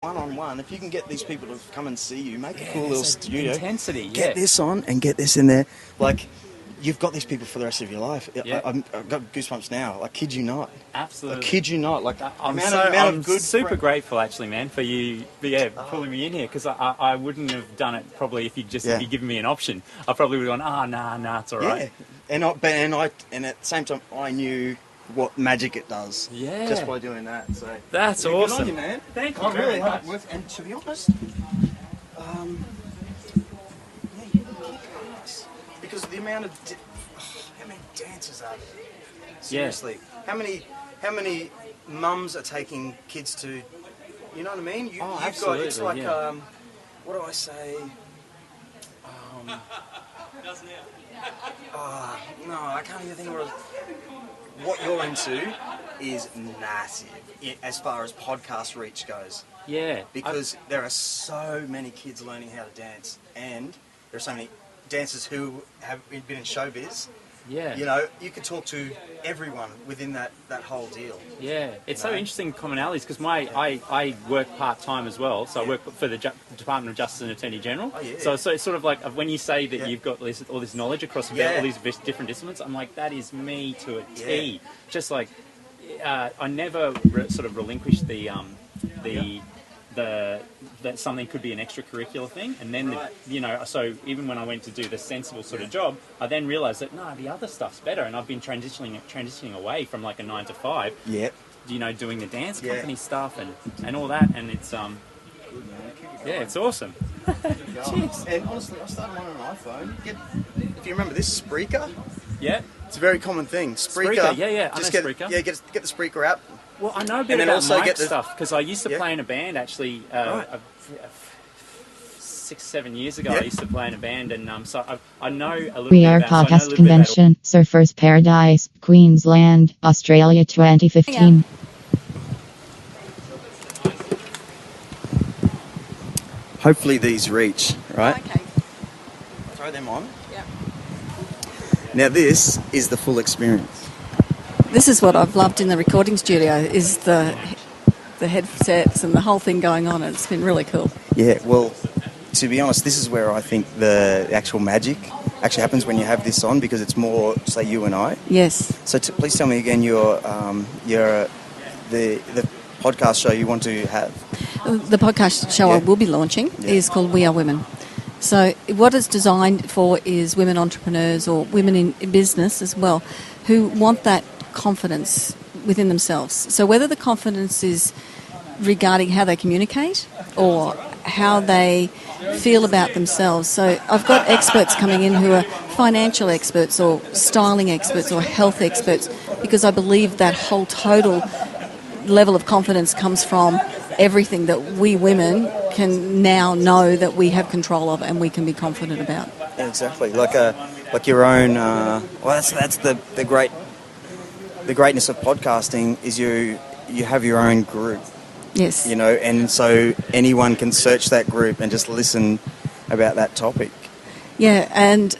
one-on-one, if you can get these people to come and see you, make a cool little studio. Intensity, Get this on and get this in there. Like, you've got these people for the rest of your life. Yeah. I've got goosebumps now. I kid you not. Absolutely. I kid you not. Like, I'm super grateful, actually, man, for you pulling me in here, because I wouldn't have done it probably if you'd given me an option. I probably would have gone, nah, it's all right. Yeah, and at the same time, I knew what magic it does. Yeah. Just by doing that. So that's awesome. Good on you, man. Thank you very much. And to be honest, because of the amount of how many dancers are there? Seriously, how many mums are taking kids to? You know what I mean? You've absolutely. Got, it's like what do I say? No, I can't even think of what you're into is massive as far as podcast reach goes. Yeah. Because there are so many kids learning how to dance, and there are so many dancers who have been in showbiz. Yeah. You know, you could talk to everyone within that whole deal. Yeah. It's so interesting commonalities, because I work part-time as well, so I work for the Department of Justice and Attorney General. Oh, yeah. So it's sort of like when you say that you've got all this knowledge across all these different disciplines, I'm like, that is me to a T. Yeah. Just like, I never sort of relinquished that something could be an extracurricular thing, and then so even when I went to do the sensible sort of job, I then realised that no, the other stuff's better, and I've been transitioning away from like a 9 to 5. Yep. Doing the dance company stuff and all that, and it's it's awesome. Jeez. And honestly, I started one on an iPhone. If you remember this Spreaker. Yeah. It's a very common thing. Spreaker. Yeah. Just I know Spreaker. Get the Spreaker app. Well, I know a bit about mic stuff, because I used to play in a band, actually, 6-7 years ago. I used to play in a band, and so I know a little bit about... We are Podcast Convention, Surfers Paradise, Queensland, Australia 2015. Hopefully these reach, right? Okay. Throw them on. Yeah. Now this is the full experience. This is what I've loved in the recording studio, is the headsets and the whole thing going on. It's been really cool. Yeah, well, to be honest, this is where I think the actual magic actually happens when you have this on, because it's more, say, you and I. Yes. So please tell me again the podcast show you want to have. The podcast show I will be launching is called We Are Women. So what it's designed for is women entrepreneurs, or women in business as well, who want that confidence within themselves. So whether the confidence is regarding how they communicate or how they feel about themselves. So I've got experts coming in who are financial experts or styling experts or health experts, because I believe that whole total level of confidence comes from everything that we women can now know that we have control of and we can be confident about. Yeah, exactly. Like your own. That's the greatness of podcasting is you have your own group. Yes. And so anyone can search that group and just listen about that topic. Yeah, and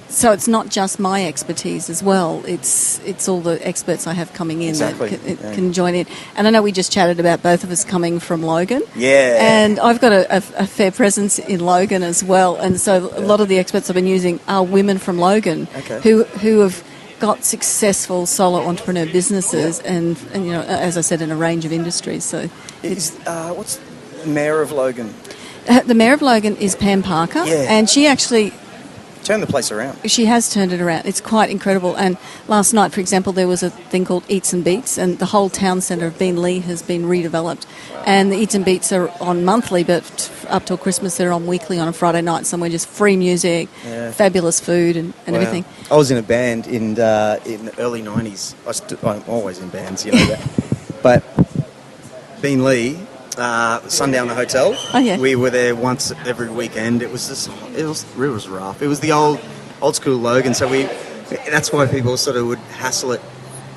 so it's not just my expertise as well. It's all the experts I have coming in that can join in. And I know we just chatted about both of us coming from Logan. Yeah. And I've got a fair presence in Logan as well. And so a lot of the experts I've been using are women from Logan who have got successful solo entrepreneur businesses and as I said, in a range of industries. So what's the Mayor of Logan? The Mayor of Logan is Pam Parker, and she actually turned the place around. She has turned it around. It's quite incredible. And last night, for example, there was a thing called Eats and Beats, and the whole town centre of Beenleigh has been redeveloped. Wow. And the Eats and Beats are on monthly, but up till Christmas they're on weekly on a Friday night somewhere, just free music, fabulous food and everything. I was in a band in the early 90s. I'm always in bands, you know that. But Beenleigh, Sundown the Hotel. Oh, yeah. We were there once every weekend. It was rough. It was the old school Logan, so that's why people sort of would hassle it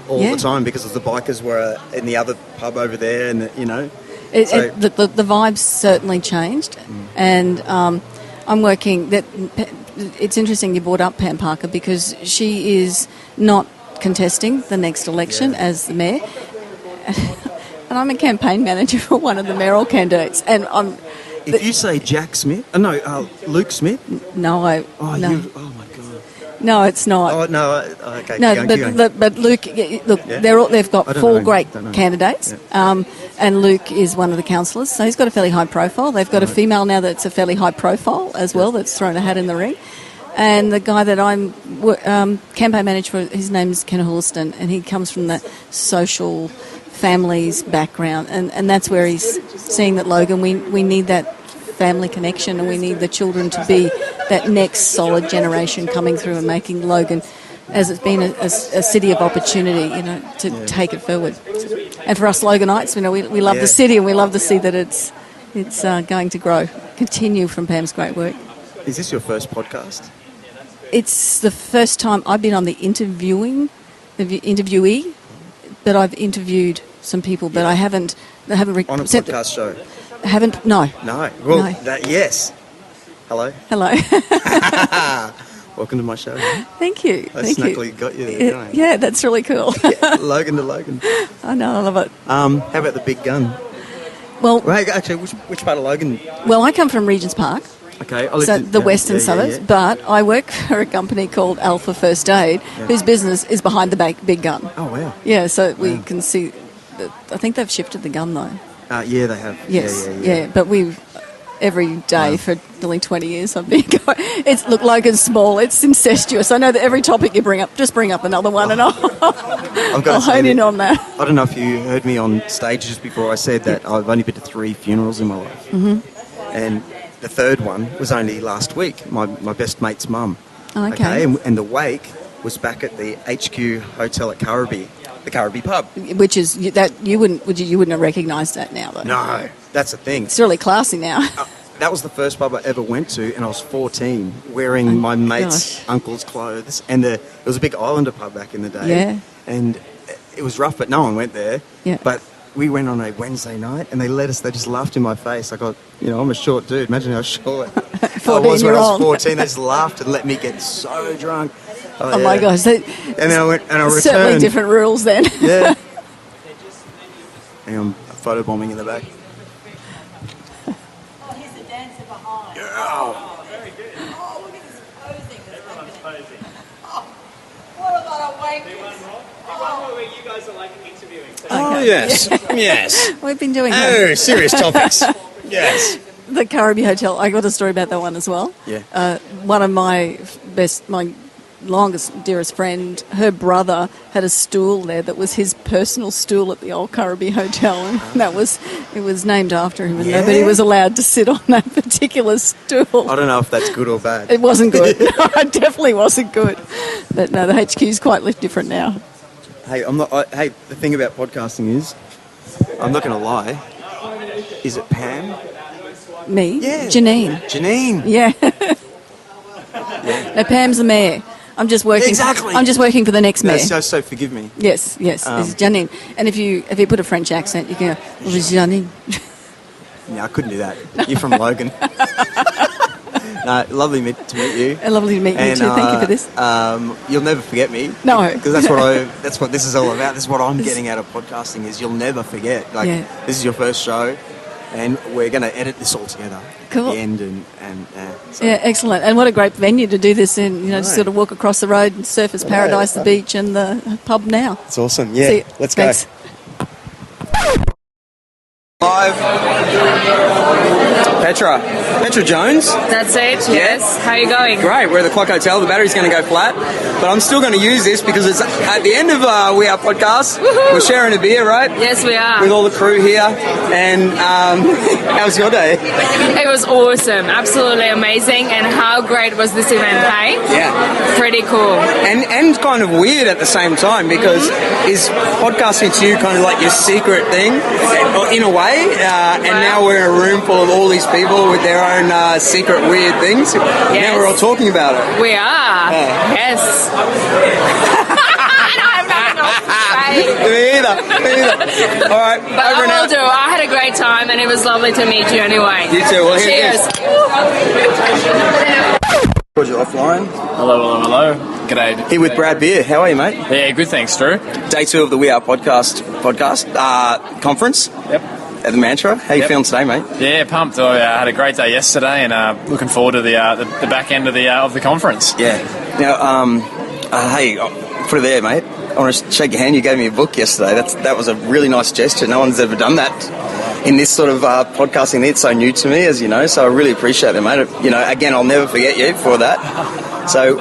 all the time, because the bikers were in the other pub over there, and the vibes certainly changed, and I'm working. It's interesting you brought up Pam Parker, because she is not contesting the next election as the mayor. and I'm a campaign manager for one of the mayoral candidates. And If you say Jack Smith, Luke Smith. no, Oh, no, oh my God. no, it's not. Oh no. Okay. No, keep going. but Luke, look, Yeah. they've got I don't 4 know. great Don't know. candidates, Yeah. and Luke is one of the councillors, so he's got a fairly high profile. They've got a female now that's a fairly high profile as well, that's thrown a hat in the ring. And the guy that I'm campaign manager for, his name's Ken Hulston, and he comes from the social families background, and that's where he's seeing that, Logan, we need that family connection, and we need the children to be that next solid generation coming through and making Logan, as it's been a city of opportunity, to take it forward. And for us Loganites, we love the city, and we love to see that it's going to grow, continue from Pam's great work. Is this your first podcast? It's the first time I've been on the interviewee, but I've interviewed some people, but I haven't On a podcast show? No. No. Well, No. yes. Hello. Hello. Welcome to my show. Thank you. I Thank snuggly you. got you there, didn't I? Yeah, that's really cool. Logan to Logan. I know, I love it. How about the big gun? Well, Right, actually, which part of Logan? I come from Regent's Park, Okay, so the western suburbs, but I work for a company called Alpha First Aid, whose business is behind the big gun. Oh wow. Yeah, so we can see. I think they've shifted the gun though. Yeah, they have. Yes, Yeah. but every day for nearly 20 years I've been going. Logan's small, it's incestuous. I know that every topic you bring up, just bring up another one, and I'll hone in on that. I don't know if you heard me on stage just before I said that I've only been to 3 funerals in my life. Mm-hmm. And the third one was only last week, my best mate's mum. Oh, okay. And the wake was back at the HQ Hotel at Carava, the Carava pub. Which is that you wouldn't have recognised that now though. No, that's the thing. It's really classy now. That was the first pub I ever went to, and I was 14, wearing my mate's uncle's clothes. And it was a big Islander pub back in the day. Yeah. And it was rough, but no one went there. Yeah. But we went on a Wednesday night, and they just laughed in my face. I got, I'm a short dude. Imagine how short I was when I was 14. They just laughed and let me get so drunk. Oh my gosh. And then I went, and I returned. Certainly different rules then. Yeah. Hang on, photobombing in the back. Here's the dancer behind. Yeah. Oh, very good. Oh, look at this posing that's happening. Oh, what a lot of wankers. Where you guys are like interviewing. Oh, yes. Yes. We've been doing Serious topics. Yes. the Carava Hotel. I got a story about that one as well. Yeah. One of my longest, dearest friend, her brother had a stool there that was his personal stool at the old Carava Hotel, and it was named after him, and nobody was allowed to sit on that particular stool. I don't know if that's good or bad. It wasn't good. No, it definitely wasn't good. But no, the HQ is quite different now. Hey, the thing about podcasting is, I'm not going to lie. Is it Pam? Me? Yeah. Janine. Yeah. Yeah. No, Pam's the mayor. I'm just working. Exactly. I'm just working for the next mayor. So forgive me. Yes. It's Janine. And if you put a French accent, you can go, well, it's Janine. Yeah, I couldn't do that. You're from Logan. No, lovely to meet you. Lovely to meet you too. Thank you for this. You'll never forget me. No. Because that's what this is all about. This is what I'm getting out of podcasting is you'll never forget. This is your first show, and we're going to edit this all together. Cool. At the end so. Yeah, excellent. And what a great venue to do this in. Just sort of walk across the road and Surfers Paradise, the beach, and the pub now. It's awesome. Yeah, let's go. Thanks. Live. Petra Jones. That's it, yes. How are you going? Great, we're at the Clock Hotel. The battery's going to go flat, but I'm still going to use this because it's at the end of We Are Podcast. Woohoo! We're sharing a beer, right? Yes, we are. With all the crew here. And how was your day? It was awesome, absolutely amazing. And how great was this event, hey? Yeah. Pretty cool. And kind of weird at the same time because is podcasting to you kind of like your secret thing in a way? And now we're in a room full of all these people with their own secret weird things. Yes. Now we're all talking about it. We are. Yes. I have nothing else to say. Me either. All right. But I will do. I had a great time and it was lovely to meet you anyway. You too. Well, here it is. Cheers. Roger offline. Hello. G'day. Here with Brad Beer. How are you, mate? Yeah, good, thanks, Drew. Day 2 of the We Are podcast conference. Yep. At the Mantra. How you feeling today, mate? Yeah, pumped. I had a great day yesterday, and looking forward to the back end of the conference. Yeah. Now, hey, put it there, mate. I want to shake your hand. You gave me a book yesterday. That was a really nice gesture. No one's ever done that in this sort of podcasting. It's so new to me, as you know, so I really appreciate it, mate. You know, again, I'll never forget you for that. So,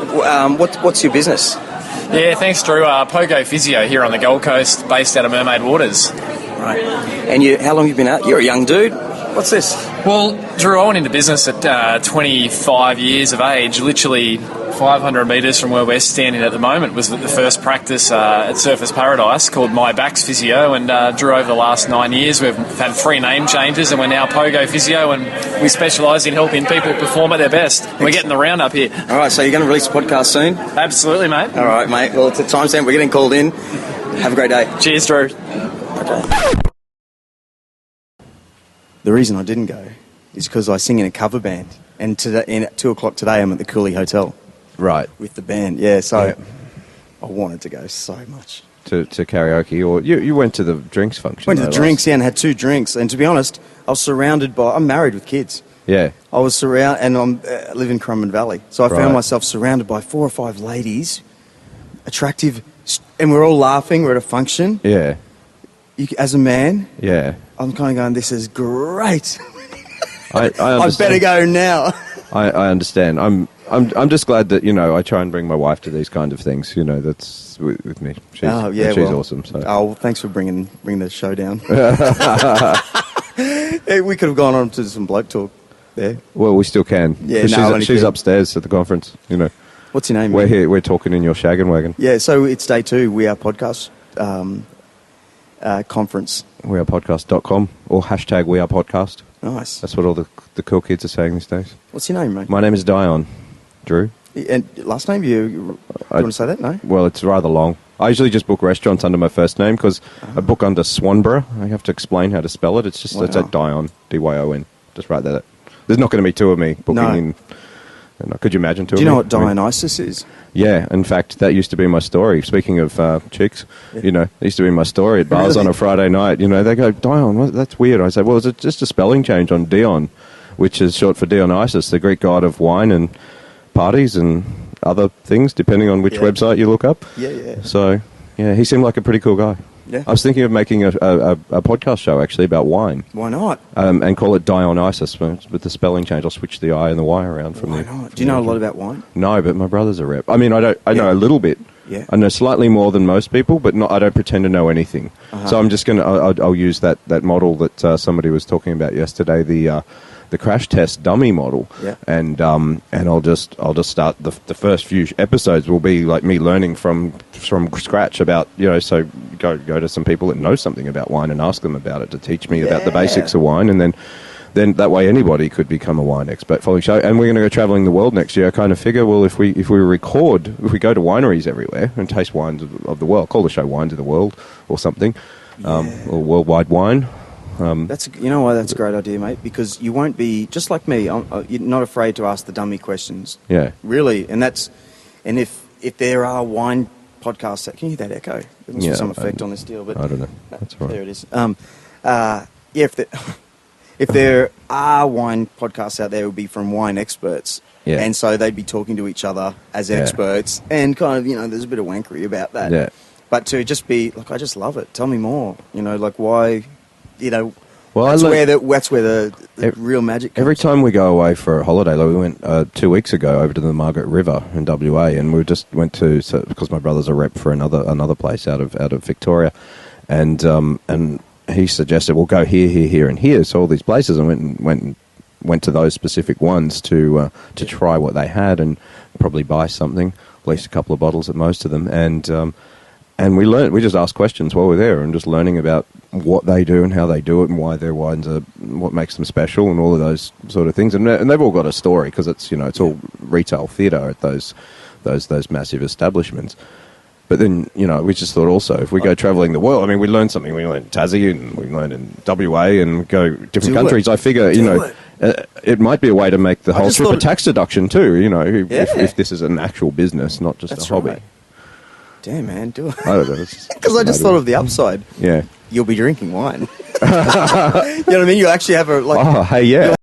what's your business? Yeah, thanks, Drew. Pogo Physio here on the Gold Coast, based out of Mermaid Waters. Right. And how long have you been out? You're a young dude. What's this? Well, Drew, I went into business at 25 years of age, literally 500 metres from where we're standing at the moment was the first practice at Surface Paradise called My Back's Physio, and Drew, over the last 9 years we've had 3 name changes and we're now Pogo Physio, and we specialise in helping people perform at their best. We're getting the round up here. All right, so you're going to release a podcast soon? Absolutely, mate. All right, mate. Well, it's a timestamp. We're getting called in. Have a great day. Cheers, Drew. The reason I didn't go is because I sing in a cover band, and today, at 2 o'clock today I'm at the Cooley Hotel. Right. With the band, yeah, so I wanted to go so much. To karaoke, or you went to the drinks function? Went to the drinks, yeah, and had 2 drinks, and to be honest, I was surrounded by, I'm married with kids. Yeah. I was surrounded, and I live in Caravan Valley, so I found myself surrounded by 4 or 5 ladies, attractive, and we're all laughing, we're at a function. Yeah. As a man, yeah, I'm kind of going, this is great. I I better go now. I understand. I'm just glad that, you know, I try and bring my wife to these kind of things. You know, that's with me. She's awesome. So. Oh, well, thanks for bringing the show down. Hey, we could have gone on to some bloke talk there. Well, we still can. Yeah, she's upstairs at the conference. You know. What's your name? We're here. We're talking in your shaggin' wagon. Yeah. So it's day 2. We Are podcast conference. wearepodcast.com or hashtag We Are Podcast. Nice. That's what all the cool kids are saying these days. What's your name, mate? My name is Dion. Drew. And last name? You want to say that? No? Well, it's rather long. I usually just book restaurants under my first name because I book under Swanborough. I have to explain how to spell it. It's just it's at Dion, D-Y-O-N. Just write that. There's not going to be 2 of me booking in. Could you imagine 2 of me? Do you know what Dionysus is? Yeah, in fact, that used to be my story. Speaking of chicks, you know, it used to be my story at bars on a Friday night. You know, they go, Dion, that's weird. I say, well, it's just a spelling change on Dion, which is short for Dionysus, the Greek god of wine and parties and other things, depending on which website you look up. Yeah. So, yeah, he seemed like a pretty cool guy. Yeah. I was thinking of making a podcast show, actually, about wine. Why not? And call it Dionysus, with the spelling change. I'll switch the I and the Y around from there. Why not? Do you know a lot about wine? No, but my brother's a rep. I mean, I know a little bit. Yeah. I know slightly more than most people, but I don't pretend to know anything. So I'm just going to... I'll use that model that somebody was talking about yesterday, the crash test dummy model, and I'll just start the first few episodes will be like me learning from scratch about, you know, so go to some people that know something about wine and ask them about it to teach me about the basics of wine, and then that way anybody could become a wine expert following show. And we're going to go traveling the world next year. I kind of figure, well, if we go to wineries everywhere and taste wines of the world, call the show Wines of the World or something, or Worldwide Wine. That's a great idea, mate, because you won't be, just like me, you're not afraid to ask the dummy questions. Yeah. Really, and if there are wine podcasts, can you hear that echo? There must be some effect on this deal, but I don't know. That's all right. There it is. If there are wine podcasts out there, it would be from wine experts. Yeah. And so they'd be talking to each other as experts, and kind of, you know, there's a bit of wankery about that. Yeah. But to just be, like, I just love it. Tell me more. You know, like, why... You know, well, that's where the real magic comes. Every time we go away for a holiday, like we went 2 weeks ago over to the Margaret River in WA, and we just went because my brother's a rep for another place out of Victoria, and he suggested we'll go here, and here. So all these places, and went to those specific ones to try what they had and probably buy something, at least a couple of bottles at most of them, and we learned. We just asked questions while we were there, and just learning about what they do and how they do it, and why their wines are, what makes them special, and all of those sort of things. And they've all got a story because it's, you know, it's all retail theatre at those massive establishments. But then, you know, we just thought also if we go travelling the world, I mean, we learned something. We learned Tassie and we learned in WA and go different countries. I figure, you know, it might be a way to make the whole just trip a thought- tax deduction too. You know, Yeah. if this is an actual business, not just That's a hobby. right. Damn, man, do it. I don't know. Because I just thought of the upside. Yeah. You'll be drinking wine. You know what I mean? You'll actually have a like. Oh, hey, yeah.